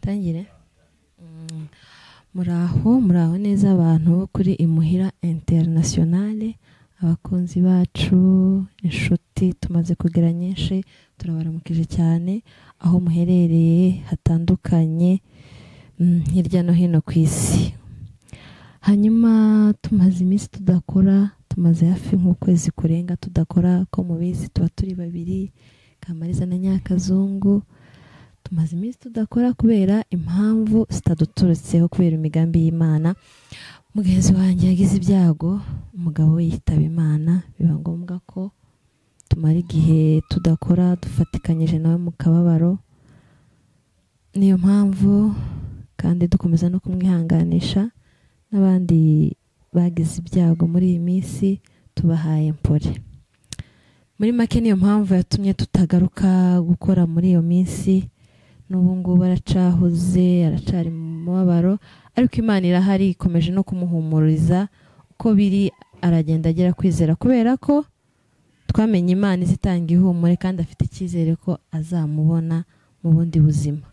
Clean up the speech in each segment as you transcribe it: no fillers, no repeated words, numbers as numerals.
tangire muraho neza abantu bo kuri Imuhira Internationale, abakunzi bacu, inshuti tumaze kugira nyinshi, turabaramukije cyane aho muherereye hatandukanye hirya no hino ku isi. Hanyuma tumaze iminsi tudakora, tumaze hafi nk'ukwezi kurenga tudakora, ko mubizi tuba turi babiri, Kamariza na Nyakazungu. Tumaze iminsi tudakora kubera impamvu zitaduturutseho, kubera imigambi y'Imana. Mugenzi wanjye yagize ibyago, umugabo we yitaba Imana, biba ngombwa ko tumara igihe tudakora, dufatikanyije nawe mu kababaro. Niyo mpamvu kandi dukomeza no kumwihanganisha, n'abandi bagize ibyago muri iyi minsi tubahaye mpore. Muri make niyo mpamvu yatumye tutagaruka gukora muri iyo minsi. N'ubu ngubu aracahuze, aracari mu mubabaro, ariko Imana irahari, ikomeje no kumuhumuriza uko biri, aragenda agera kwizera, kubera ko twamenye Imana izitanga ihumure kandi afite icyizere ko azamubona mu bundi buzima.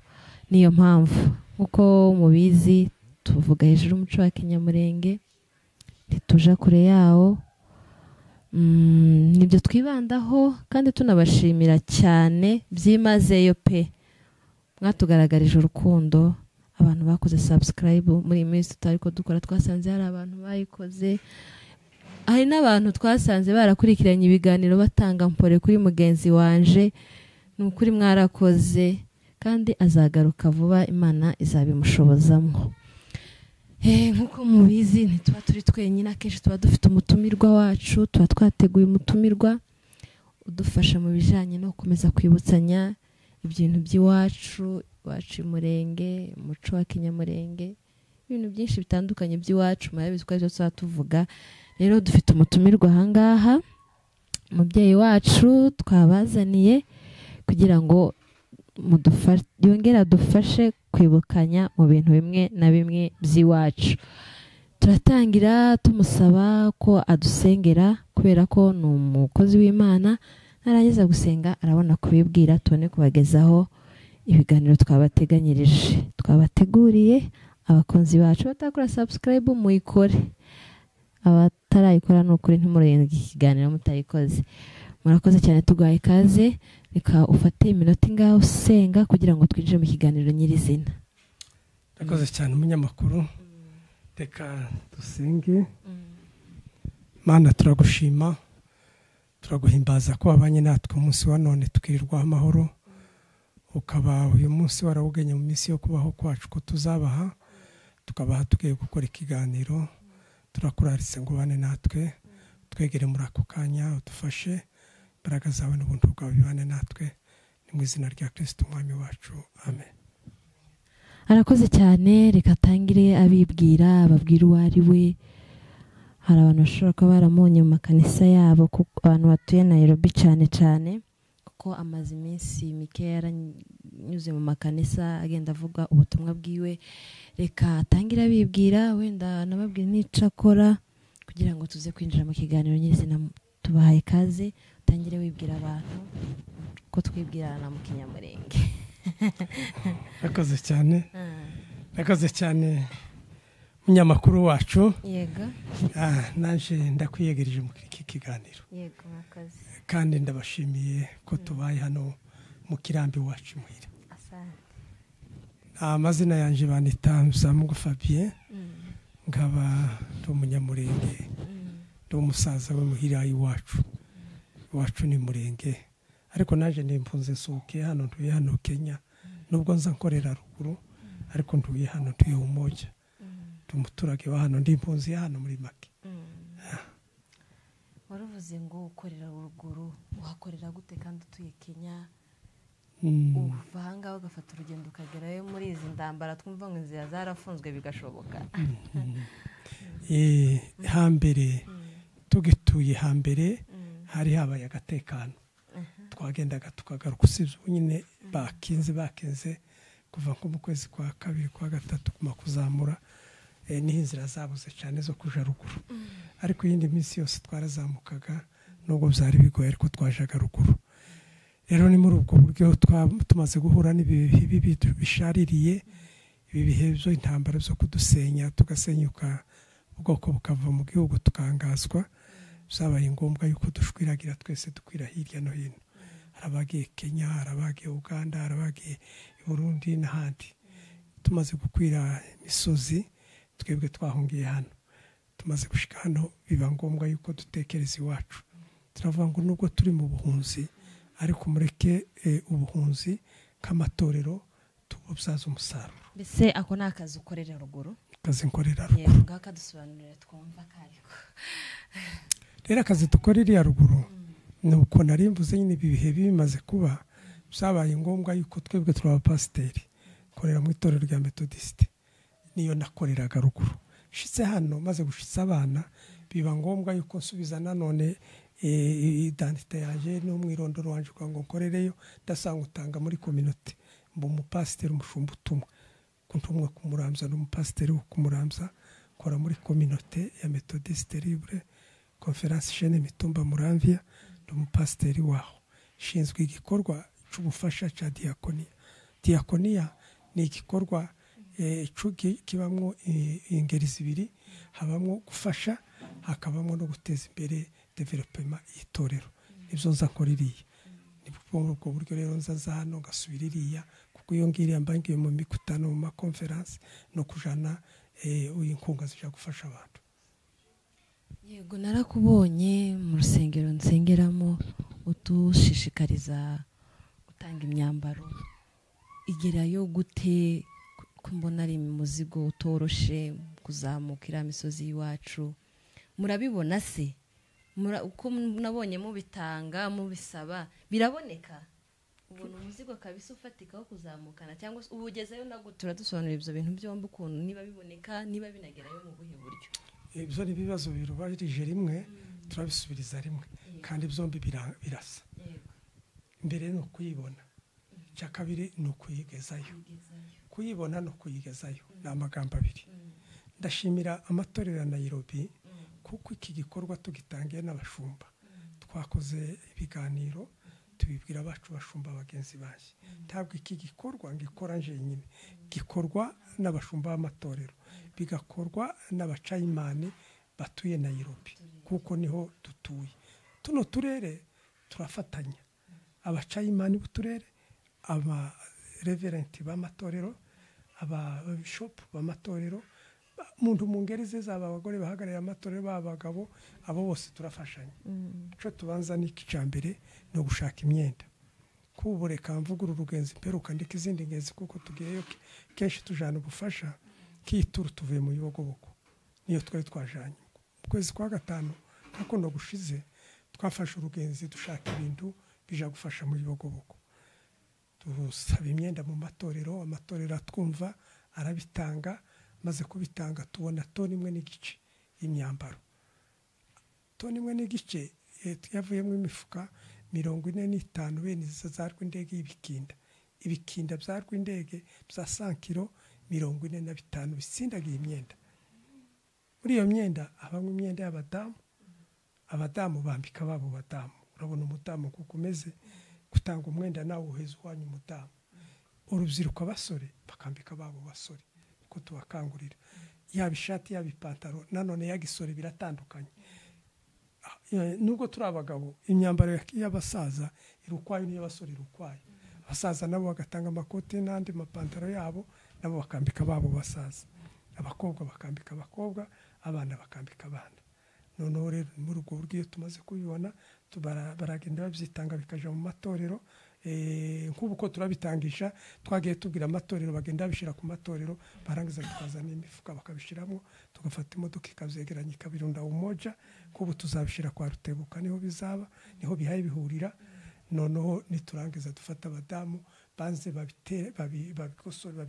Niyo mpamvu nk'uko mubizi tuvuga hejuru umuco wa Kinyamurenge, ntituja kure yawo. Nibyo twibandaho kandi tunabashimira cyane byimazeyo pe. Mwatugaragarije urukundo, abantu bakoze subscribe muri minsi tutari ko dukora, twasanze hari abantu bayikoze, hari n'abantu twasanze barakurikiranye ibiganiro batanga mpore kuri mugenzi wanje. Nukuri mwarakoze kandi azagaruka vuba, Imana izabimushobozamo. Nkuko mubizi ntituba turi twenyine, akenshi tuba dufite umutumirwa wacu, tuba twateguye umutumirwa udufasha mu bijanye no gukomeza kwibutsanya ibintu by'iwacu, iwacu Murenge, umuco wa Kinyamurenge, ibintu byinshi bitandukanye by'iwacu, murabizi ko tuba tuvuga. Rero dufite umutumirwa ahangaha, umubyeyi wacu twabazaniye kugira ngo yongere adufashe kwibukanya mu bintu bimwe na bimwe by'iwacu. Turatangira tumusaba ko adusengera, kubera ko ni umukozi w'Imana. Narangiza gusenga arabona kubibwira, tubone kubagezaho ibiganiro twabateguriye. Abakunzi bacu batakora subscribe muyikore, abatarayikora n'ukuri ntimurenge ikiganiro mutayikoze. Murakoze cyane, tuguhaye ikaze. Reka ufate iminota ingaho usenga kugira ngo twinjire mu kiganiro nyirizina. Murakoze cyane umunyamakuru. Reka dusenge. Mana, turagushima, turaguhimbaza ko wabanye natwe umunsi wa none tukirirwa amahoro, ukaba uyu munsi warawugenye mu minsi yo kubaho kwacu ko tuzabaha, tukabaha tugiye gukora ikiganiro. Turakuraritse ngo ubane natwe, twegere muri ako kanya, udufashe, imbaraga zawe n'ubuntu bwawe bibane natwe, ni mu izina rya Kristo umwami wacu, amen. Arakoze cyane. Reka atangire abibwira, ababwira uwo ari we. Hari abantu bashobora kuba baramunye mu makanisa yabo, kuko abantu batuye Nairobi cyane cyane, kuko amaze iminsi mike yaranyuze mu makanisa agenda avuga ubutumwa bwiwe. Reka atangire abibwira, wenda nababwira n'icyo akora, kugira ngo tuze kwinjira mu kiganiro nyirizina. Tubahaye ikaze, utangire wibwira abantu ko twibwirana mu Kinyamurenge. Murakoze cyane, murakoze cyane munyamakuru wacu. Yego. Naje ndakwiyegereje mu iki kiganiro. Yego, murakoze. Kandi ndabashimiye ko tubaye hano mu kirambi wacu Imuhira. Asante. Amazina yanje banita Muzamungu Fabien, nkaba ndi umunyamurenge, ndi umusaza w'Imuhira iwacu. Iwacu ni Murenge, ariko naje ndimpunze nsuke hano, ntuye hano Kenya, nubwo nza nkorera ruguru, ariko ntuye hano, ntuye Umoja. Umuturage wa hano, ndimpunzi hano muri make. Waravuze ngo ukorera ruguru, uhakorera gute kandi utuye Kenya? Uva ahangaha ugafata urugendo ukagerayo muri izi ndambara, twumva ngo inzira zarafunzwe bigashoboka. Hambere tugituye hambere hari habaye agatekano, twagendaga tukagaruka, usibye nyine bakinze kuva nko mu kwezi kwa kabiri kwa gatatu kuma kuzamura, niho inzira zabuze cyane zo kuja ruguru. Ariko yindi minsi yose twarazamukaga, nubwo byari bigoye ariko twajaga ruguru. Rero ni muri ubwo buryo tumaze guhura n'ibibi bishaririye, ibi bihe byo intambara zo kudusenya tugasenyuka ubwoko bukava mu gihugu tukangazwa byabaye ngombwa yuko dushwiragira twese dukwira hirya no hino harabagiye Kenya harabagiye Uganda harabagiye Burundi n'ahandi tumaze gukwira imisozi twebwe twahungiye hano tumaze gushika hano biba ngombwa yuko dutekereza iwacu turavuga ngo nubwo turi mu buhunzi ariko mureke ubuhunzi k'amatorero tububyaza umusaruro. Mbese ako ni akazi ukorera ruguru? Akazi nkorera ruguru. Yego kadusobanurira twumva kariko. Rero akazi dukorera ruguru ni uko nari mvuze nyine ibihe bimaze kuba byabaye ngombwa yuko twebwe turi abapasiteri korera mu itorero rya Methodiste niyo nakoreraga ruguru. Shitse hano maze gushitsa abana biba ngombwa yuko nsubiza nanone identite yaje n'umwirondoro wanje ngo nkorereyo ndasanga utanga muri community mbo umupasiteri umushumba utumwa kuntumwe kumuramza n'umupasiteri wo kumuramza kora muri community ya Methodiste Libre Conference Chaine Mitumba Muramvya n'umupasiteri waho shinzwe igikorwa cy'ubufasha cya diakonia. Diakonia ni igikorwa kibamwo ingeri zibiri habamwo gufasha hakabamwo no guteza imbere development y'itorero nibyo nza koririye nibwo ubwo buryo rero nza hano ngasubiririya kuko iyo ngiriye mbangiye mu mikutano mu ma conference no kujana uyinkunga zija gufasha abantu. Yego narakubonye mu rusengero nsengeramo utushishikariza gutanga imyambaro igerayo gute kumbona ari muzigo utoroshe kuzamukira imisozi y'iwacu murabibona se uko nabonye mubitanga mubisaba biraboneka ubona umuzigo kabisa ufatikaho kuzamukana cyangwa ubugezeyo nabwo turadusobanurira ibyo bintu byombi ukuntu niba biboneka niba binagerayo mu buhe buryo. Ibyo ni ibibazo birubahirije rimwe turabisubiriza rimwe kandi byombi birasa. Mbere no kuyibona cya kabiri no kuyigezayo kuyibona no kuyigezayo n'amagambo abiri. Ndashimira amatorero ya Nairobi kuko iki gikorwa tugitangiye n'abashumba twakoze ibiganiro tubibwira abacu bashumba bagenzi baje ntabwo iki gikorwa ngikora nje nyine gikorwa n'abashumba b'amatorero bigakorwa n'abacayimani batuye Nairobi kuko niho dutuye. Tuno turere turafatanya abacayimani b'uturere aba reverend b'amatorero aba bishop b'amatorero muntu mu ngeri ze zaba abagore bahagarariye amatorero b'abagabo abo bose turafashanya. Cyo tubanza n'iki cyambere no gushaka imyenda kubureka mvuguru rugenzi peruka ndika izindi ngezi kuko tugiyeyo kenshi tujana ubufasha kituru tuvuye mu Yogoboko niyo twari twajanye kwezi kwa gatanu kuko no gushize twafashe urugenzi dushaka ibintu bija gufasha mu Yogoboko tubusaba imyenda mu matorero amatorero atwumva arabitanga maze kubitanga tubona toni imwe n'igice y'imyambaro toni imwe n'igice yavuyemo imifuka 45 bene zazarwa indege ibikinda byarwa indege bya 100 kilo 45 bisindagiye imyenda. Muri iyo myenda abamwe imyenda y'abadamu bambika babo badamu urabona umudamu kuko umeze gutanga umwenda nawe uheze wanyu umudamu urubyiruko abasore bakambika babo basore ko tubakangurira yaba ishati yaba ipantaro nanone yagisore biratandukanye. Nubwo turi abagabo imyambaro y'abasaza irukwayo n'iy'abasore irukwayo abasaza nabo bagatanga amakoti n'andi mapantaro yabo nabo bakambika babo basaza abakobwa bakambika abakobwa abana bakambika abana. Noneho rero muri ubwo buryo tumaze kubibona baragenda babyitanga bikaja mu matorero nk'ubu ko turabitangisha twagiye tubwira amatorero bagenda bishira ku matorero barangiza tukazana imifuka bakabishiramo tugafata imodoka ikavyegeranya ikabirunda umoja kubu tuzabishira kwa Rutebuka niho bizaba niho bihaye bihurira. Noneho niturangiza dufata abadamu banze babitere babikosora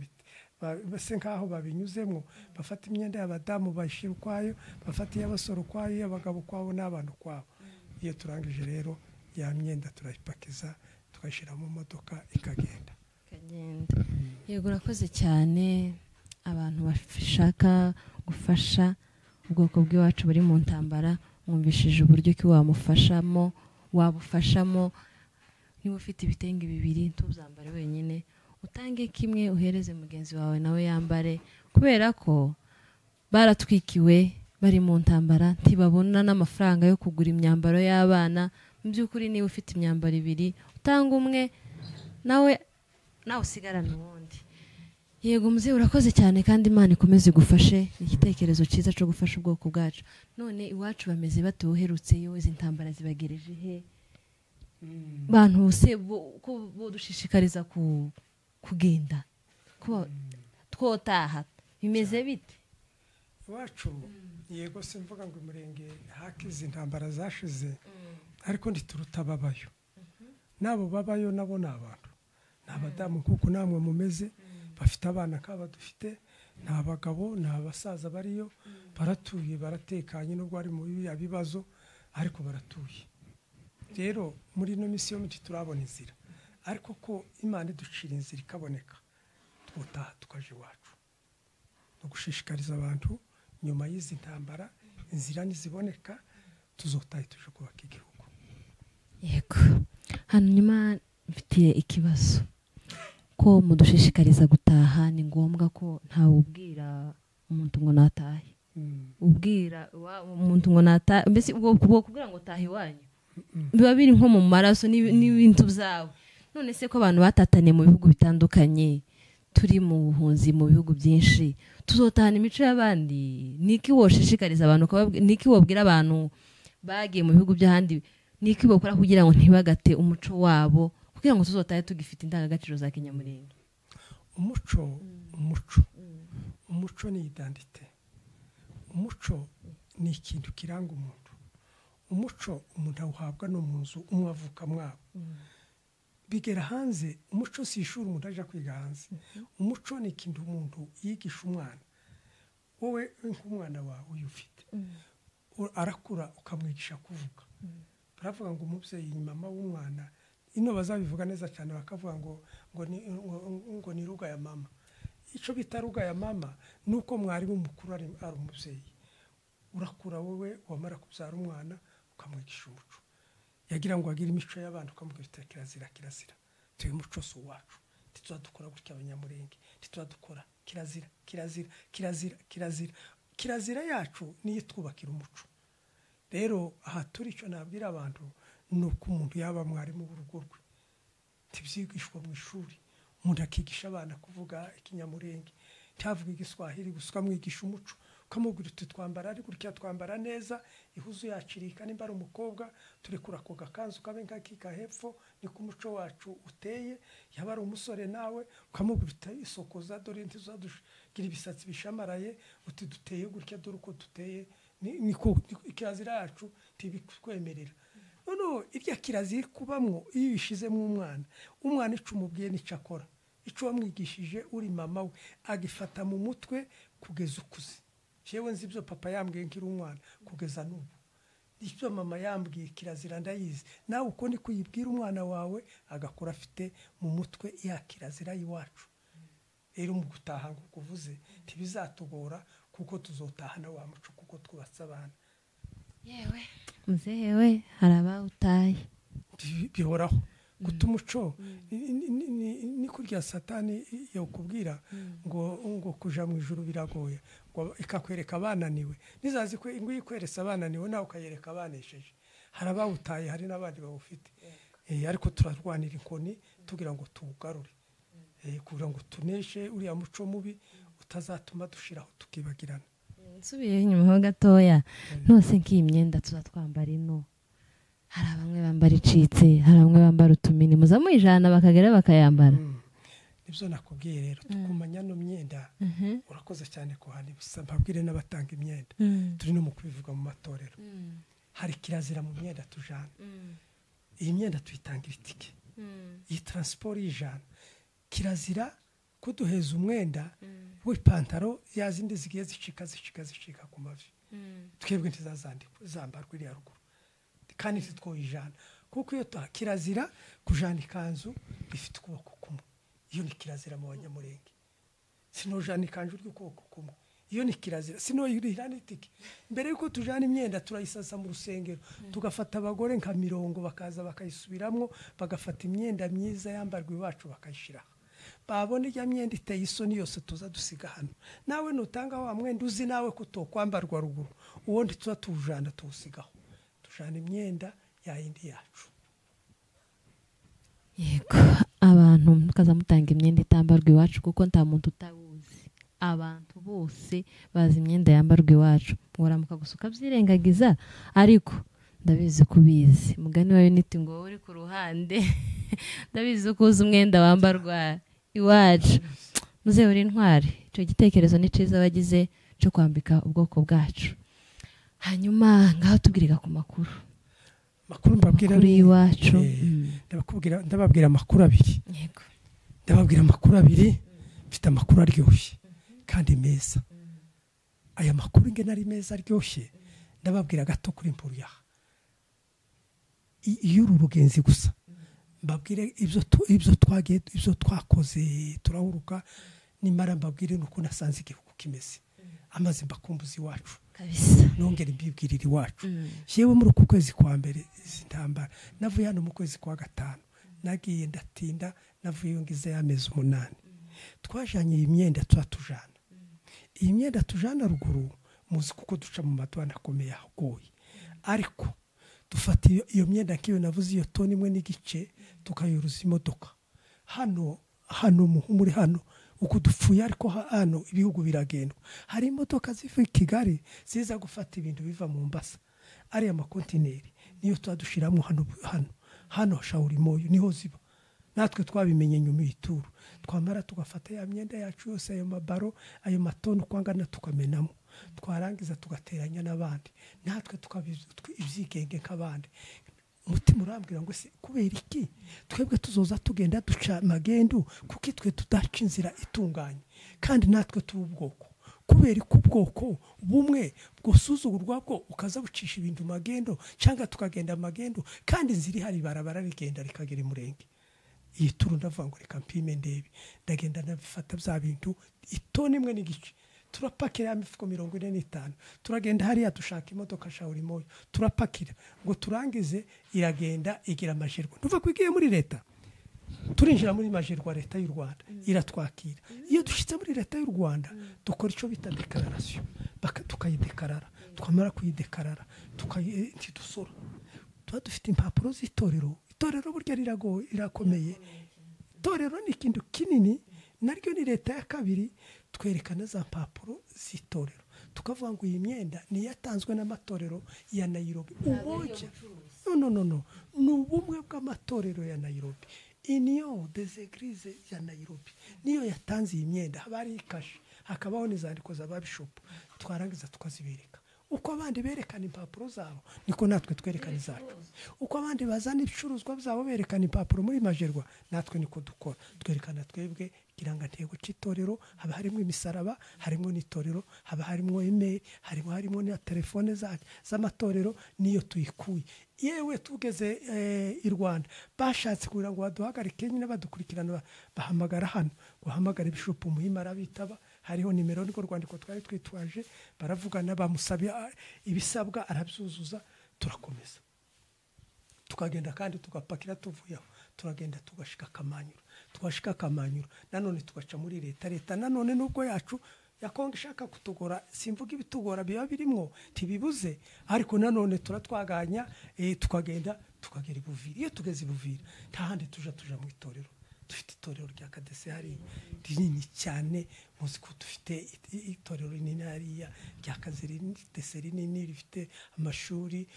base nkaho babinyuzemo bafata imyenda y'abadamu bashira ukwayo bafata y'abasoro ukwayo y'abagabo kwabo n'abantu kwabo. Iyo turangije rero ya myenda turayipakiza tukashira mu modoka ikagenda. Yego urakoze cyane. Abantu bashaka gufasha ubwoko bw'iwacu buri mu ntambara mwumvishije uburyo ki wabufashamo niba ufite ibitenge bibiri ntuzambare wenyine utange kimwe uhereze mugenzi wawe nawe yambare, kubera ko baratwikiwe bari mu ntambara ntibabona n'amafaranga yo kugura imyambaro y'abana. Mu by'ukuri niba ufite imyambaro 2 utanga umwe nawe usigarana uwundi. Yego muze urakoze cyane kandi Imana ikomeze gufashe, igitekerezo cyiza cyo gufasha ubwoko bwacu. None iwacu bameze bate uherutse yo izi ntambara zibagereje he? Bantu se bo dushishikariza kugenda ko twotaha bimeze bite iwacu? Yego simvuga ngo umurenge hakize intambara zashize, ariko ndituruta babayo. Nabo babayo nabo nabantu, nabadamu kuko namwe mumeze, bafite abana kaba dufite, nabagabo nabasaza bariyo, baratuye baratekanye nubwo ari mu bibazo, ariko baratuye. Rero muri no misiyo miti turabona inzira, ariko ko Imana iducira inzira ikaboneka, twotaha tukaje iwacu. No gushishikariza abantu nyuma y'izi ntambara inzira niziboneka tuzotaha tuje kubaka igihugu. Yego, hanyuma mfitiye ikibazo ko mudushishikariza gutaha, ni ngombwa ko ntawe ubwira umuntu ngo natahe. Ubwira umuntu ngo natahe, mbese ubwo kugira ngo tahe iwanyu biba biri nko mu maraso n'ibintu byawe. None se ko abantu batatane mu bihugu bitandukanye, turi mu buhunzi mu bihugu byinshi, tuzotahana imico y'abandi? Niki woshishikariza abantu, niki wobwira abantu bagiye mu bihugu by'ahandi, niki bokora kugira ngo ntibagate umuco wabo, kugira ngo tuzotahe tugifite indangagaciro za Kinyamurenge? Umuco ni identite. Umuco ni ikintu kiranga umuntu. Umuco umuntu awuhabwa no mu nzu umwavuka mwabo, bigera hanze. Umuco si ishuri umuntu aje kwiga hanze. Umuco ni ikintu umuntu yigisha umwana. Wowe nk'umwana wawe uyufite, arakura ukamwigisha kuvuga. Baravuga ngo umubyeyi ni mama w'umwana. Ino bazabivuga neza cyane bakavuga ngo ni ruga ya mama. Ico bita ruga ya mama nuko mwari mukuru ari umubyeyi. Urakura wowe wamara kubyara umwana ukamwigisha umuco. Yagira ngo agire imico y'abantu ukamubwira kirazira. Tuye umuco so wacu. Tituzadukora gutya Abanyamurenge. Tituzadukora kirazira yacu niyo twubakira umuco. Rero aha turi cyo nabwira abantu nuko umuntu yaba mwarimu w'urugo rwe, tibyigishwa mu ishuri. Umuntu akigisha abana kuvuga Ikinyamurenge, cyavuga Igiswahili, gusa mwigisha umuco. Ukamubwira uti twambara ari gutya, twambara neza, ihuzu yacirika. Nimba ari umukobwa turekura ko gakanzu kabe nk'akika hepfo, ni ku muco wacu uteye. Yaba ari umusore nawe ukamubwira uti isokoza, dore ntizadugira ibisatsi bishamaraye, uti duteye gutya, dore uko duteye. Niko kirazira yacu tibikwemerera. None irya kirazira kubamwo iyo bishizemo umwana icumubwiye nico akora. Ico wamwigishije uri mama we agifata mu mutwe kugeza ukuze. Jewe nzi ibyo papa yambwiye nkiri umwana kugeza n'ubu. Icyo mama yambwiye kirazira ndayizi. Nawe uko ni kuyibwira umwana wawe agakora afite mu mutwe ya kirazira yiwacu. Rero mu gutaha ngo kuvuze ntibizatugora kuko tuzotahana wa muco kuko twubatse abana. Yewe muzehewe haraba utaye bihoraho guta umuco. Ni kurya Satani yakubwira ngo kuja mu ijuru biragoye, ngo ikakwereka abananiwe. Nizazi ko ngo yikweresa abananiwe nawe ukayereka abanesheje. Haraba utaye, hari n'abandi bawufite. Ariko turarwanira inkoni tugira ngo tugarure, kugira ngo tuneshe uriya muco mubi utazatuma dushiraho tukibagirana. Nsubiye inyuma ho gatoya, nose nk'imyenda tuzatwambara ino. Hari abamwe bambara icitse, hari abamwe bambara utumini, muzamu ijana bakagera bakayambara. Nibyo nakubwiye rero, tukumanya no myenda. Urakoze cyane ko hani mbabwire n'abatanga imyenda. Turi no mu kubivuga mu matorero. Hari kirazira mu myenda tujana. Iyi myenda tuyitangira itike. Iyi transport y'ijana. Kirazira kuduheza umwenda w'ipantaro yazindi zigiye zicika ku mavi. Twebwe ntizazandikwa zambarwa iri ruguru. Kandi titwoyijana kuko iyo kirazira kujana ikanzu ifite ukuboko kumwe. Iyo ni kirazira mu Banyamurenge. Sinojana ikanzu ry'ukuboko kumwe. Iyo ni kirazira. Sinoyirana itike. Mbere yuko tujana imyenda turayisasa mu rusengero, tugafata abagore nka 100 bakaza bakayisubiramwo, bagafata imyenda myiza yambarwa iwacu bakayishira. babone ya myenda iteye isoni yose tuza dusiga hano. Nawe nutanga wa mwenda uzi nawe kutokwambarwa ruguru, uwundi tuza tujana tuwusigaho, tujana imyenda ya yindi yacu. Yego, abantu mukaza mutanga imyenda itambarwa iwacu kuko nta muntu utabuzi. Abantu bose bazi imyenda yambarwa iwacu, muramuka gusuka byirengagiza, ariko ndabizi kubizi. Mugani wayo niti ngo uri ku ruhande ndabizi ko uzi umwenda wambarwa iwacu. Muze uri intwari. Ico gitekerezo ni ciza bagize cyo kwambika ubwoko bwacu. Hanyuma ngaho tubwiriga ku makuru. Makuru mbabwira Kuri iwacu. Ndababwira amakuru abiri. Yego. Ndababwira amakuru abiri, mfite amakuru aryoshye kandi meza. Aya makuru nge nari meza aryoshye, ndababwira gato kuri impuru yaha. Iyo urugenzi gusa mbabwire ibyo twakoze turahuruka, nimara mbabwire nuko nasanze igihugu kimeze, amaze mbakumbuzi iwacu Kabisa. nongera imbibwirira iwacu. Yewe muri uku kwezi kwa mbere zintambara navuye hano mu kwezi kwa gatanu, nagiye ndatinda, navuye ngize y'amezi 8. Twajanye iyi myenda turatujana. Iyi myenda tujana ruguru muzi kuko duca mu madwana akomeye agoye, ariko dufata iyo myenda kiyo navuze iyo toni imwe n'igice tukayuruza imodoka hano muhumure hano uko dupfuye, ariko hano ibihugu biragendwa. Hari imodoka ziva Kigali ziza gufata ibintu biva mu Mombasa, ari amakontineri niyo twadushiramo hano Shauri Moyo niho ziba. Natwe twabimenye nyuma y'ituru, twamara tugafata ya myenda yacu yose, ayo mabaro, ayo matono kwangana tukamenamo, twarangiza tugateranya n'abandi, natwe tukabivyigenge nk'abandi. Umutima urambwira ngo se kubera iki twebwe tuzoza tugenda duca magendo, kuko twe tudaca inzira itunganye, kandi natwe tubwoko kubera ko ubwoko bumwe bwosuzugurwa bwo ukaza bucisha ibintu magendo, cyangwa tukagenda magendo kandi nziri hari barabara rigenda rikagera imurenge. Iyi turu ndavuga ngo reka mpime ndebe, ndagenda nabifata bya bintu itoni imwe n'igice, turapakira imifuko 45, turagenda hariya dushaka imodoka Shauri Moyo, turapakira ngo turangize, iragenda igira amajirwa. Nduva kwigiye muri leta, turinjira muri majirwa leta y'u Rwanda iratwakira. Iyo dushitse muri leta y'u Rwanda dukora ico bita declaration, tukayidekarara, twamara kuyidekarara tukayidusora, dufite impapuro z'itorero. Itorero burya rirakomeye. Itorero ni ikintu kinini, naryo ni leta ya kabiri. Twerekana za mpapuro z'itorero, tukavuga ngo iyi myenda ni yatanzwe n'amatorero ya Nairobi. Umoja no n'ubumwe bw'amatorero ya Nairobi, Union des Églises ya Nairobi niyo yatanze iyi myenda. Habari ikashi, hakabaho n'izandiko z'ababishop, twarangiza tukazibereka. Uko abandi berekana impapuro zabo niko natwe twerekana izacu. Uko abandi bazana ibicuruzwa byabo berekana impapuro muri majerwa, natwe niko dukora. Twerekana twebwe kirangantego cy'itorero, haba harimo imisaraba, harimo n'itorero, haba harimo email, harimo na telefone z'amatorero, niyo tuyikuye. Yewe tugeze i Rwanda bashatse kugira ngo baduhagarike nyine badukurikirana, bahamagara hano, guhamagara ibishopu muhimara bitaba, hariho nimero niko rwandiko twari twitwaje, baravugana bamusabye ibisabwa arabyuzuza, turakomeza tukagenda kandi tugapakira tuvuyeho, turagenda tugashika Kamanyura, nanone tugaca muri leta nanone nubwo yacu yakonga ishaka kutugora, simvuga ibitugora biba birimo tibibuze, ariko nanone turatwaganya tukagenda tukagera Buvira. Iyo tugeze Buvira nta handi tuja mu itorero. Dufite itorero rya Kadese hari rinini cyane, muzi ko dufite itorero rinini hariya rya Kadese rinini, rifite amashuri,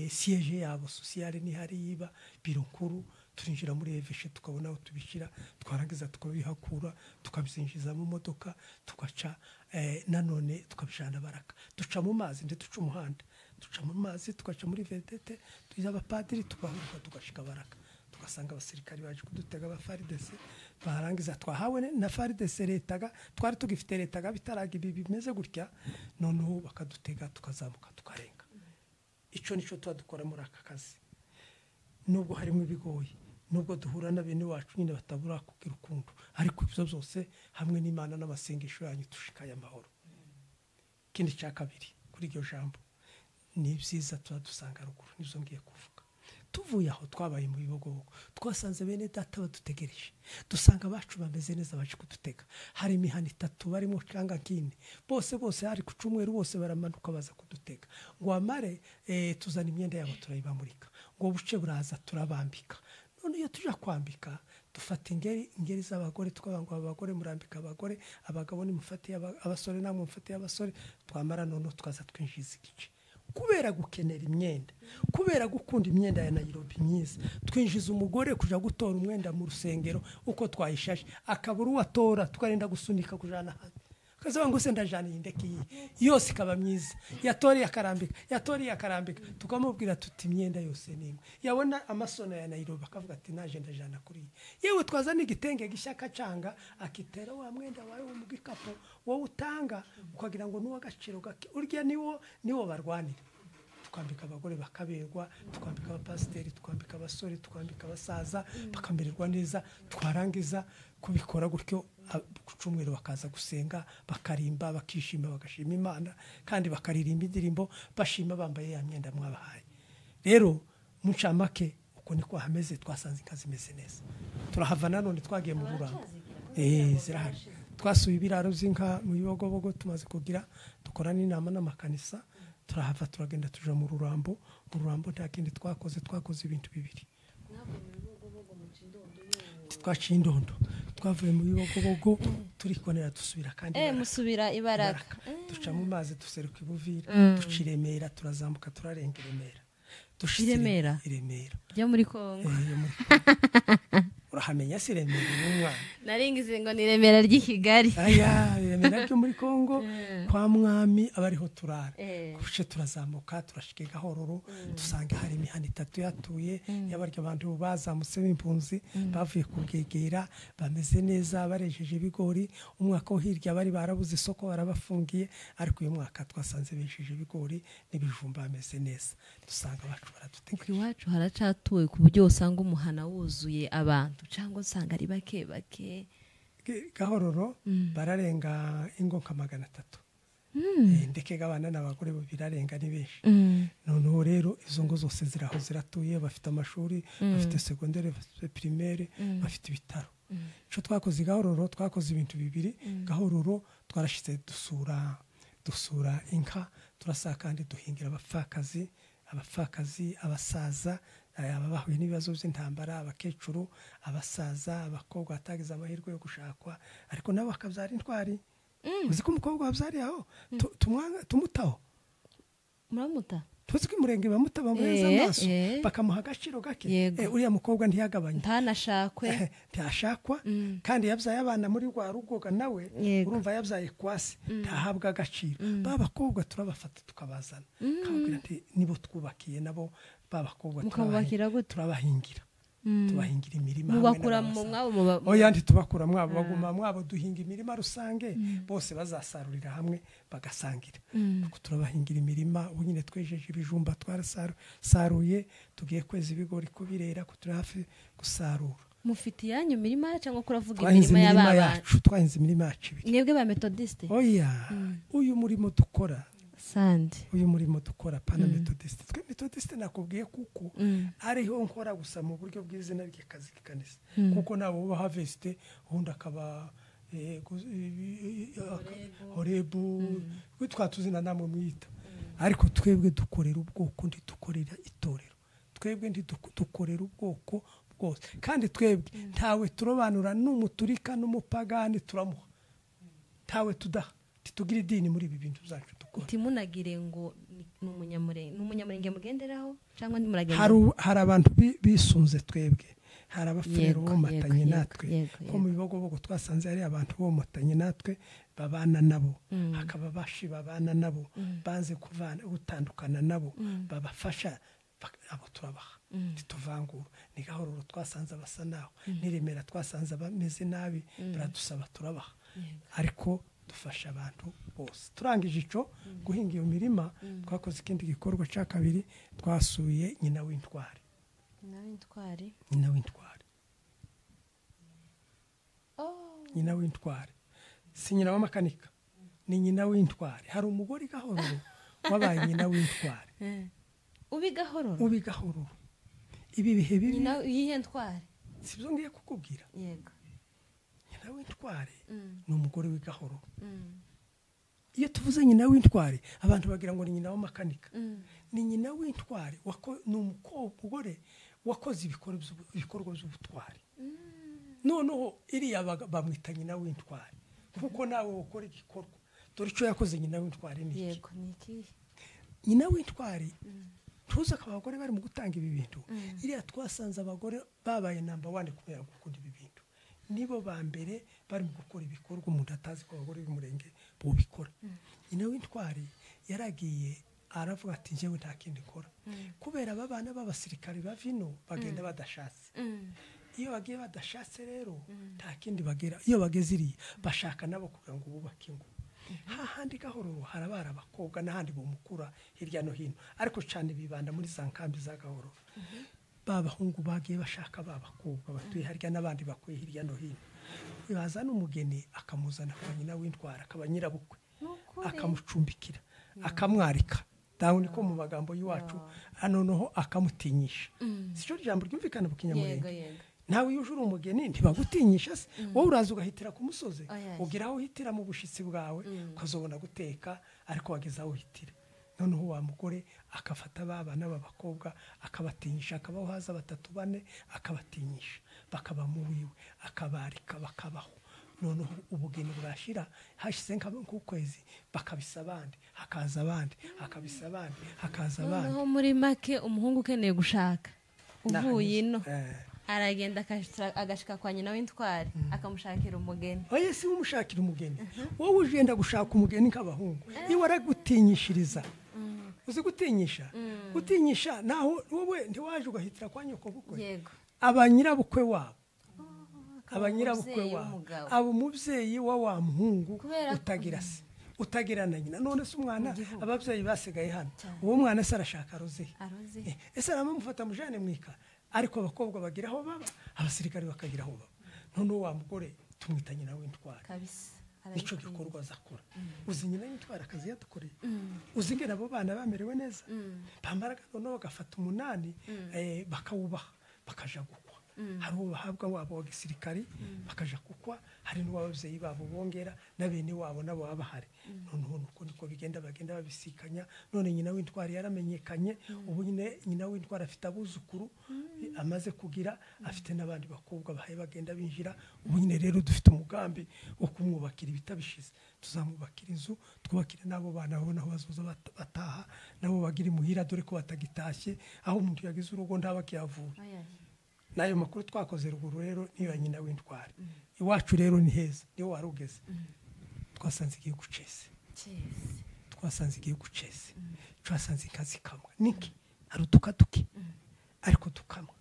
siège yabo sociale ni hari yiba biro nkuru. Turinjira muri eveshe tukabona aho tubishira, twarangiza tukabihakura, tukabizinjiza mu modoka, tugaca nanone tukabishana Baraka, duca mu mazi ndetse duca umuhanda, duca mu mazi tugaca muri vedete, tuza abapadiri tugahuruka tugashika Baraka, tugasanga abasirikari baje kudutega abafaridese. Barangiza twahawe na faridese letaga, twari tugifite letaga bitaraga ibi bimeze gutya, noneho bakadutega tukazamuka tukarenga. Ico nico twadukora muri aka kazi, nubwo harimo ibigoyi, nubwo duhura n'abene wacu nyine batabura kugira urukundo, ariko ibyo byose hamwe n'Imana n'amasengesho yanyu tushikaye amahoro. Kindi cya kabiri kuri iryo jambo, ni byiza turadusanga ruguru, nizo ngiye kuvuga. tuvuye aho twabaye mu bibogobogo twasanze bene data badutegereje dusanga abacu bameze neza baje kudutega hari imihana 3 barimo cyanga kindi bose hari ku cyumweru bose baramanuka baza kudutega ngo amare tuzana imyenda yabo turayibamurika ngo buce buraza turabambika none iyo tuja kwambika dufata ingeri z'abagore twabangwa abagore murambika abagore abagabo ni mufatiye abasore namwe mufatiye abasore twamara none twaza twinjiza igice kubera gukenera imyenda kubera gukunda imyenda ya Nairobi myiza twinjiza umugore kuja gutora umwenda mu rusengero uko twayishashe akaburu watora twarenda gusunika kujana hano kaza ngo se ndajana indeki yose ikaba myiza yatori akarambika tukamubwira tuti imyenda yose nimwe yabona amasono ya Nairobi akavuga ati naje ndajana kuri yewe twazana igitenge gishaka canga akitera wa mwenda wawe mu gikapo wo utanga ukagira ngo nuwa gaciro gake urya niwo barwanira twambika abagore bakaberwa twambika abapasiteri twambika abasore twambika abasaza bakamererwa neza twarangiza kubikora gutyo kucumwero bakaza gusenga bakarimba bakishima bagashima Imana kandi bakaririmba indirimbo bashima bambaye ya myenda mwabahaye rero mucamake uko niko hameze twasanze inkazi imeze neza turahava nanone twagiye mu Rurambo zirahari twasuye ibiraro z'inka mu bibogobogo tumaze kugira dukora n'inama n'amakanisa turahava turagenda tuja mu Rurambo nta kindi twakoze ibintu bibiri twaciye indondo twavuye mu bibogobogo turikonera dusubira kandi musubira Ibaraka duca mu mazi duseruka Ibuvira duciremera turazamuka turarenga Iremera byo muri Kongo urahamenya Remera n'umwana naringize ngo ni Remera ry'Ikigali Remera ryo muri Kongo kwa mwami abariho turara kuce turazamuka turashike Gahororo dusanga hari imihana 3 yatuye yabaryo abantu bazamutse b'impunzi bavuye kubwegera bameze neza barejeje ibigori umwaka wo hirya bari barabuze isoko barabafungiye ariko uyu mwaka twasanze bejeje ibigori n'ibijumba bameze neza dusanga abacu baradutegeka iwacu haracatuwe ku buryo usanga umuhana wuzuye abantu cyangwa usanga ari bake Gahororo bararenga ingo nka 300 ndeke gabana n'abagore birarenga ni benshi noneho rero izo ngo zose ziraho ziratuye bafite amashuri bafite secondaire bafite primaire bafite ibitaro cyo twakoze Gahororo twakoze ibintu bibiri Gahororo twarashitse dusura inka turasaka kandi duhingira abapfakazi abasaza ababahuye n'ibibazo by'intambara abakecuru abasaza abakobwa batagize amahirwe yo gushakwa ariko nabo bakabyara intwari uzi ko umukobwa wabyari aho tumutaho muramuta tuzi ko umurenge bamutaba mureza amaso bakamuha agaciro gake uriya mukobwa ntiyagabanye ntashakwa kandi yabyaye abana muri rwa rugoga nawe urumva yabyaye kwasi ntahabwa agaciro babakobwa turabafata tukabazana kabwira ati nibo twubakiye nabo babakobwa turabahingira tubahingira imirima mubakura mu mwabo oya ndi tubakura mwabo baguma mwabo duhinga imirima rusange bose bazasarurira hamwe bagasangira kuko turabahingira imirima ubunyine twejeje ibijumba twarasaruye tugiye kweza ibigori kubirera ko turahafi gusarura mufiti yanyu mirima cyangwa kuravuga imirima y'abantu twahinze imirima yacu mwebwe ba methodiste oya uyu murimo dukora sandi uyu murimo dukora pana methodiste twe methodiste nakubwiye kuko ariho nkora gusa mu buryo bw'izina ry'akazi k'ikanisa kuko nabo bo harvest ubundi akaba Horebu twatuzina namwe mwita ariko twebwe dukorera ubwoko ndi dukorera itorero twebwe ndi dukorera ubwoko bwose kandi twebwe ntawe turobanura n'umuturika n'umupagani turamuha ntawe tudaha tugira idini muri ibi bintu byacu dukora timunagire ngo n'umunyamurenge mugenderaho cyangwa nimuragenda hari abantu bisunze twebwe hari abafero bomatanye natwe ko mu bibogobogo twasanze ari abantu bomatanye natwe babana nabo hakaba bashi babana nabo banze gutandukana nabo babafasha abo turabaha tituvangura ni Gahororo twasanze abasa naho n'Iremera twasanze bameze nabi baradusaba turabaha ariko dufasha abantu bose turangije ico guhinga iyo mirima twakoze ikindi gikorwa cya kabiri twasuye nyina w'intwari nyina w'intwari si nyina w'amakanika ni nyina w'intwari hari umugore Gahororo wabaye nyina w'intwari ubi Gahororo ibi bihe bibi nyina yihe ntware sibyo ngiye kukubwira. yego nyina w'intware ni umugore w'igahoro. Mm. iyo tuvuze nyina w'intware abantu bagira ngo ni nyina w'amakanika. ni nyina w'intware ni umugore wakoze ibikorwa by'ubutwari. noneho iriya bamwita nyina w'intware kuko nawe ukora igikorwa. dore icyo yakoze nyina w'intware ni iki? yego ni iki? nyina w'intware tuzi ko abagore bari mu gutanga ibi bintu. iriya twasanze abagore babaye namba 1 kubera gukunda ibi bintu. nibo ba mbere bari mu gukora ibikorwa umuntu atazi ko abagore b'umurenge bubikora. nyina w'intware yaragiye aravuga ati njyewe nta kindi nkora kubera aba bana b'abasirikare bavino bagenda badashatse. iyo bagiye badashatse rero nta kindi bagera. iyo bageze iriya bashaka nabo kugira ngo bubake ingo. hahandi gahoro harabara abakobwa n'ahandi bumukura hirya no hino ariko cyane bibanda muri za nkambi za gahoro. babahungu bagiye bashaka babakobwa batuye harya n'abandi bakuye hirya no hino. bazana umugeni akamuzana kwa nyina w'intwara akaba nyirabukwe akamucumbikira akamwarika dawe niko mu magambo y'iwacu noneho akamutinyisha. sicyo jambo ryumvikana mu kinyamurenge. nawe iyo ujura umugeni ntibagutinyisha se wowe uraza ugahitira ku musozi ugira aho uhitira mu bushitsi bwawe ukazobona guteka ariko wageze aho uhitira. noneho wa mugore akafata babana b'abakobwa akabatinyisha akabaho haza 3 4 akabatinyisha bakaba mu wiwe akabarika bakabaho. noneho ubugeni bwashira hashize nk'ukwezi bakabisa abandi hakaza abandi hakabisa abandi hakaza abandi. noneho muri make umuhungu ukeneye gushaka uvuye ino aragenda agashika kwa nyina w'intware akamushakira umugeni. oye si umushakira umugeni wowe ugenda gushaka umugeni nk'abahungu iyo waragutinyishiriza. uzi gutinyisha gutinyisha naho wowe ntiwaje ugahitira kwa nyoko bukwe. yego abanyirabukwe wabo abanyirabukwe wabo abo mubyeyi wa muhungu utagira se utagira na nyina. none se umwana ababyeyi basigaye hano uwo mwana se arashaka roze ese aramufata mujane mwika ariko abakobwa bagira aho baba abasirikare bakagira aho baba. none wa mugore tumwita nyina w'intwara kabisa nico gikorwa zakora. uzi nyina w'intwara akazi yadukoreye uzi ngera abo bana bamerewe neza bambaraga noneho bagafata 8 bakawubaha bakaja gukwa. hari ubahabwa wabo wa gisirikari bakaja kukwa hari n'ababyeyi babo bongera na bene wabo nabo babahari. noneho nuko niko bagenda babisikanya. none nyina w'intwari yaramenyekanye ubu nyina w'intwari afite abuzukuru amaze kugira afite n'abandi bakobwa bahaye bagenda binjira. ubu nyine rero dufite umugambi wo kumwubakira ibitabishize. tuzamubakira inzu twubakire nabo bana babona aho bazoza bataha nabo bagira imuhira dore ko batagitashye aho umuntu yagize urugo ntabakiyavura. nayo makuru twakoze ruguru rero niyo nyina w'intwari. iwacu rero ni heza niyo warugeze. twasanze igiye gucese twasanze igiye gucese twasanze inkazi kamwe niki arutukaduke ariko tukamwa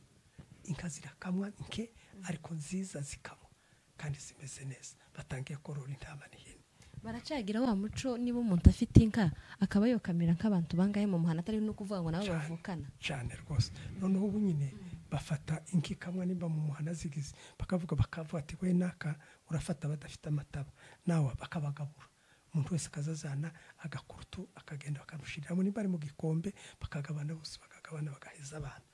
inka zirakamwa nke ariko nziza zikamwa kandi zimeze neza. batangiye korora intama n'ihene. baracagira wa muco niba umuntu afite inka akaba yokamira nk'abantu bangahe mu muhana atari no kuvuga ngo nabo bavukana cyane rwose. noneho ubu nyine bafata inki kamwe nimba mu muhana zigize bakavuga ati we naka urafata badafite amataba nawe bakabagabura. umuntu wese akazazana agakurutu akagenda bakamushirira nimba ari mu gikombe bakagabana bose bakagabana bagaheza abana.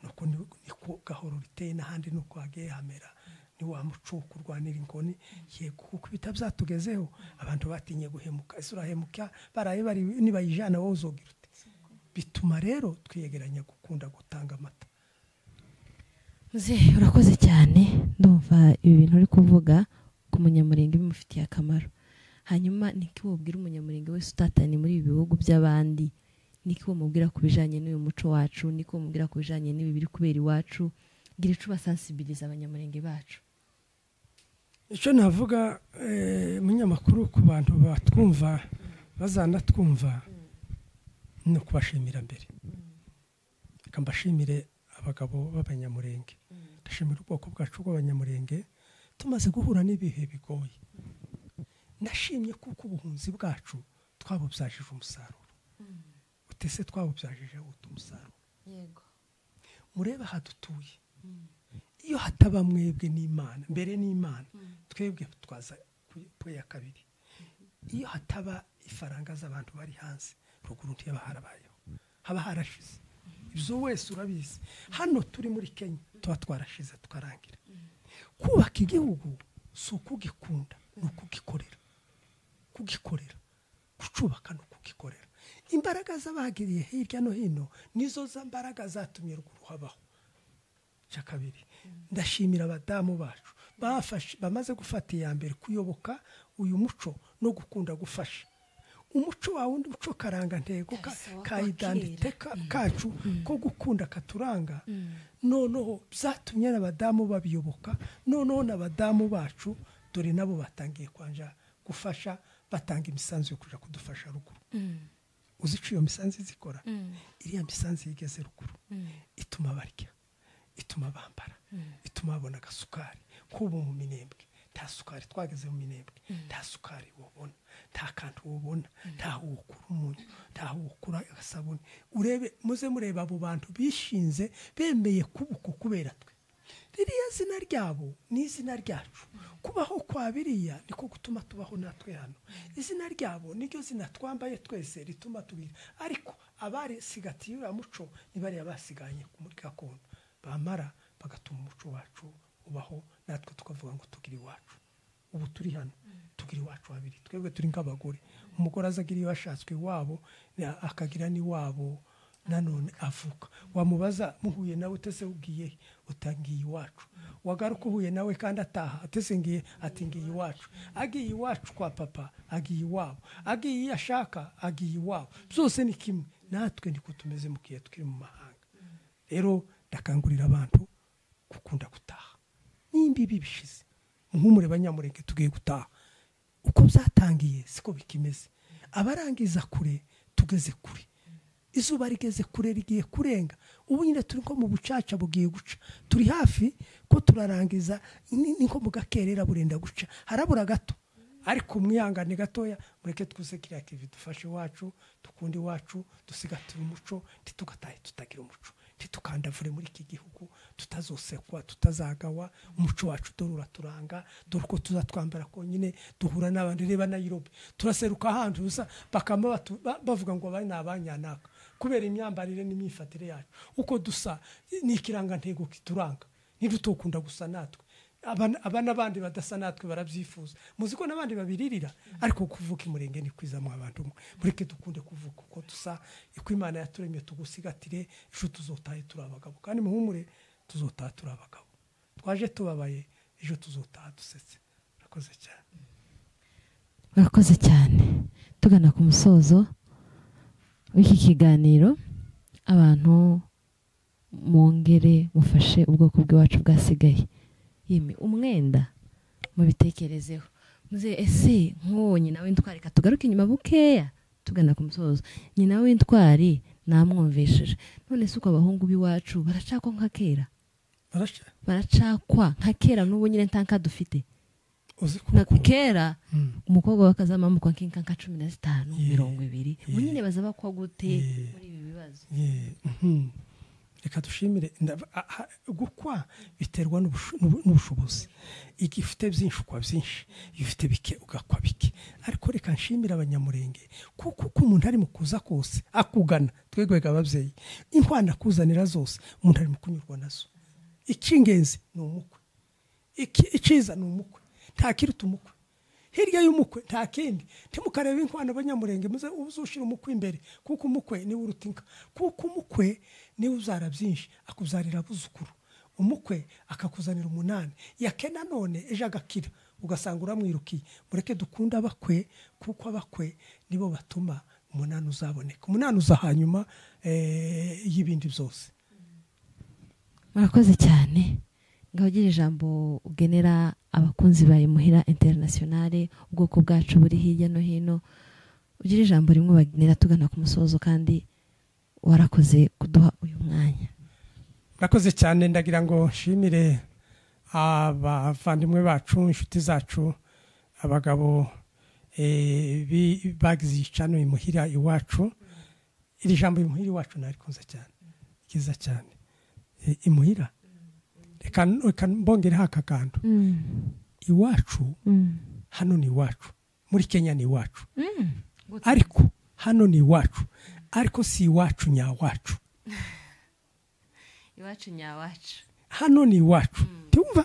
nuko niko gahoro riteye n'ahandi nuko hagiye hamera. ni wa muco kurwanira ingoni yego kuko bitabyatugezeho abantu batinye guhemuka. ese urahemuka baraye bari nibayijana wowe uzogira ute? bituma rero twiyegeranya gukunda gutanga amata. urakoze cyane ndumva ibi bintu uri kuvuga ku munyamurenge bimufitiye akamaro. hanyuma niki wubwira umunyamurenge wese utatanye muri ibi bihugu by'abandi niki wumubwira ku bijanye n'uyu muco wacu niki wumubwira ku bijanye n'ibi biri kubera iwacu gira ico basensibiliza abanyamurenge bacu. icyo navuga munyamakuru ku bantu batwumva bazanatwumva no kubashimira mbere. reka mbashimire abagabo b'abanyamurenge. ndashimira ubwoko bwacu bw'abanyamurenge tumaze guhura n'ibihe bigoye. nashimye kuko ubuhunzi bwacu twabubyajije umusaruro. utese twabubyajije umusaruro. yego murebe hadutuye. iyo hataba mwebwe n'Imana mbere n'Imana twebwe twaza ku ya kabiri. iyo hataba ifaranga z'abantu bari hanze ruguru ntiyaba harabayeho haba harashize. ibyo wese urabizi hano turi muri Kenya tuba twarashize tukarangira kubaka igihugu si ukugikunda ni ukugikorera gucubaka no kugikorera imbaraga z'abagiriye hirya no hino nizo za mbaraga zatumye ruguru habaho cya kabiri ndashimira abadamu bacu bamaze gufata iya mbere kuyoboka uyu muco no gukunda gufasha umuco wa wundi muco karanga ntego ka identite kacu ko gukunda katuranga noneho byatumye n'abadamu babiyoboka noneho n'abadamu bacu dore nabo batangiye kwanja gufasha batanga imisanzu yo kuja kudufasha ruguru uzica iyo misanzu zikora iriya misanzu yigeze ruguru ituma barya ituma bambara ituma babona agasukari kuba mu Minembwe nta sukari twageze mu Minembwe nta sukari wubona nta kantu wubona nta wukura umunyu nta wukura agasabuni urebe muze mureba abo bantu bishinze bemeye kubuko kubera twe ririya zina ryabo ni izina ryacu kubaho kwa biriya niko gutuma tubaho natwe hano izina ryabo niryo zina twambaye twese rituma tubira ariko abari sigatiye uriya muco nibari yabasiganye muri gakondo bamara bagatuma umuco wacu ubaho natwe tukavuga ngo tugira iwacu ubu turi hano tugira iwacu habiri twebwe turi nk'abagore umugore azagira iwashatswe wabo akagira ni wabo nanone avuka wamubaza muhuye nawe utese ugiye utangiye iwacu wagaruka uhuye nawe kandi ataha atese ngiye atingiye iwacu agiye iwacu kwa papa agiye iwabo agiye ashaka agiye iwabo byose ni kimwe natwe niko tumeze mu gihe tukiri mu mahanga rero ndakangurira abantu gukunda gutaha nimbibi bishize nk'umure banyamurenge tugiye gutaha uko byatangiye siko bikimeze abarangiza kure tugeze kure izuba rigeze kure rigiye kurenga ubu nyine turi ko mu bucaca bugiye guca turi hafi ko turarangiza niko mu gakerera burenda guca harabura gato ariko mwihangane gatoya mureke twuse kiriya kivi dufashe iwacu tukundi iwacu dusigatira umuco ntitugatahe tutagira umuco ntitukandavuye muri iki gihugu tutazosekwa tutazagawa umuco wacu dorura turanga dore ko tuzatwambara ko nyine duhura n'abandi reba na Europe turaseruka ahantu usa bakama bavuga ngo abari nabanyanaka kubera imyambarire n'imyifatire yacu uko dusa nikiranga ntego kituranga ntidutokunda gusa natwe abana bandi badasa natwe baravyifuza muziko nabandi babiririra ariko kuvuka imurenge ni kwizamwa abantu mureke dukunde kuvuka uko dusa iko Imana yaturemye tugusigatire ejo tuzotaye turabagabo kandi muhumure tuzotaha turabagabo twaje tubabaye ejo tuzotaha dusetse murakoze cyane tugana ku musozo w'iki kiganiro abantu mongere mufashe ubwoko bw'iwacu bwasigaye yeme umwenda mubitekerezeho muze ese nk'uwo nyina w'intwari katugaruka inyuma bukeya tugana ku musozo nyina w'intwari namwumvishije none se uko abahungu b'iwacu baracakwa nka kera baracakwa nka kera n'ubu nyine ntanka dufite na kera umukobwa wakazamamukwa nk'inka 15 20 ubu nyine bazaba kwa gute muri ibi bibazo reka dushimire gukwa biterwa n'ubushobozi igifite byinshi kwa byinshi ifite bike ugakwa bike ariko reka nshimira abanyamurenge kuko umuntu ari mu kuza kose akugana twegwega ababyeyi intwana kuzanira zose umuntu ari mu kunyurwa nazo ikingenzi ni umukwe iciza ni umukwe nta kiruta umukwe hirya y'umukwe nta kindi timukareba inkwana abanyamurenge muze uzushira umukwe imbere kuko umukwe ni urutinka kuko umukwe ni uzara byinshi akuzarira buzukuru umukwe akakuzanira 8 yakena none ejo agakira ugasanga uramwirukiye mureke dukunda abakwe kuko abakwe nibo batuma 8 uzaboneka 8 uzahanyuma y'ibindi byose murakoze cyane ngagira ijambo ugenera abakunzi ba Imuhira Internationale ubwoko bwacu buri hirya no hino ugira ijambo rimwe bagenera tugana ku musozo kandi warakoze kuduha uyu mwanya murakoze cyane ndagira ngo nshimire abavandimwe bacu inshuti zacu abagabo bagize icano Imuhira iwacu iri jambo Imuhira iwacu narikunze cyane kiza cyane Imuhira reka mbongere hakakantu iwacu hano ni iwacu muri Kenya ni iwacu ariko hano ni iwacu ariko si iwacu nyawacu iwacu nyawacu hano ni iwacu tumva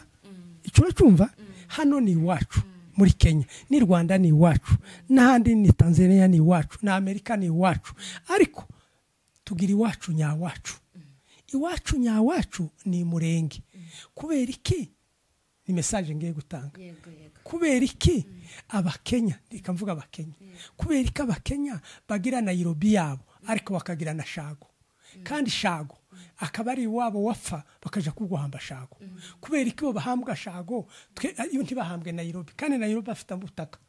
icyo uracyumva hano ni iwacu muri Kenya ni Rwanda ni iwacu n'ahandi ni Tanzania ni iwacu na Amerika ni iwacu ariko tugira iwacu nyawacu iwacu nyawacu ni Murenge kubera iki ni message ngiye gutanga kubera iki abakenya ndikamvuga abakenya kubera iki abakenya bagira Nairobi yabo ariko bakagira na Shago kandi Shago akaba ari iwabo wapfa bakaja kuguhamba Shago kubera iki bo bahambwa Shago iyo ntibahambwe Nairobi kandi Nairobi afite ubutaka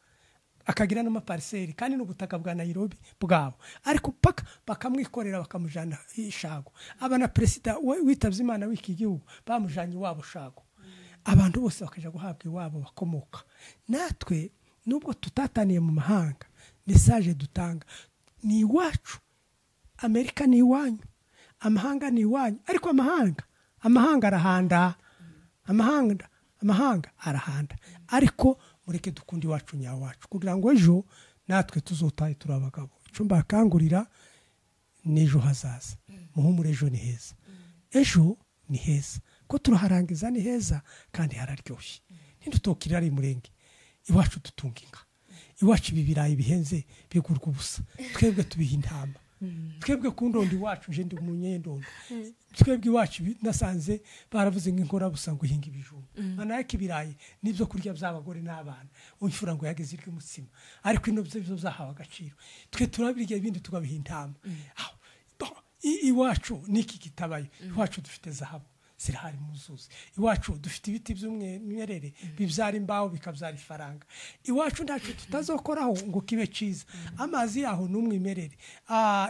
akagira n'amapariseri kandi n'ubutaka bwa Nairobi bwabo ariko paka bakamwikorera bakamujana Shago abana president witavye Imana w'iki gihugu bamujanye iwabo Shago abantu bose bakaja guhabwa iwabo bakomoka natwe nubwo tutataniye mu mahanga message dutanga ni iwacu Amerika ni iwanyu amahanga ni iwanyu ariko amahanga arahanda amahanga arahanda ariko mureke dukundi iwacu nyawacu kugira ngo ejo natwe tuzotaye turabagabo icyo mbakangurira n'ejo hazaza muhumure ejo ni heza ejo ni heza ko turaharangiza ni heza kandi hararyoshye ntidutokira ari Murenge iwacu dutunga inka iwacu ibibirayi bihenze bigurwa ubusa twebwe tubiha intama twebwe ku ndondo iwacu je ndi umunyendondo twebwe iwacu nasanze baravuze nk'inkora busa ngo hinga ibijumba manake ibirayi nibyo kurya by'abagore n'abana umfura ngo yageze iryo mutsima ariko ino byo zahawe agaciro twe turabirya ibindi tugabiha intama iwacu niki kitabaye iwacu dufite zahabu zirahari muzuzi iwacu dufite ibiti by'umwerere bibyara imbaho bikabyara ifaranga iwacu ndacu tutazokoraho ngo kibe ciza amazi yaho n'umwimerere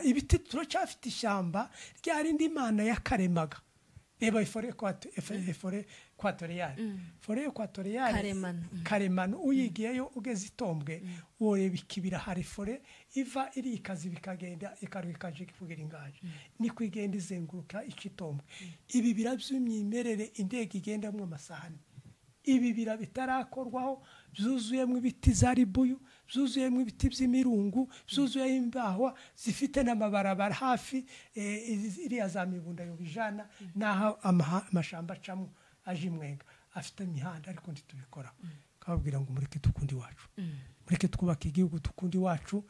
ibiti turacyafite ishyamba ryarindi Imana yakaremaga reba ifore equatoriale karemano uyigiyeyo ugeze itombwe ureba ikibira hari fore iva iri ikazi bikagenda ikarukaje kivugira ingaje ni kwigenda izenguruka icitombwe ibi biraby'imyimerere indege igendamwe amasahani ibi bira bitarakorwaho byuzuyemo ibiti za ribuyu byuzuyemo ibiti by'imirungu byuzuyemo imbaho zifite n'amabarabara hafi iriya za mibunda yo bijana naho amashamba acamo aje imwenga afite imihanda ariko ntitubikora kababwira ngo mureke dukundi wacu mureke twubake igihugu dukundi wacu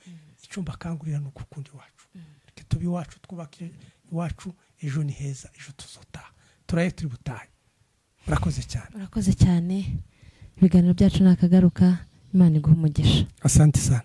icumba kangurira no gukundi wacu mureke tubi wacu twubake iwacu ejo ni heza ejo tuzota turaye turi butaye murakoze cyane ibiganiro byacu nakagaruka Imana iguha umugisha asante sana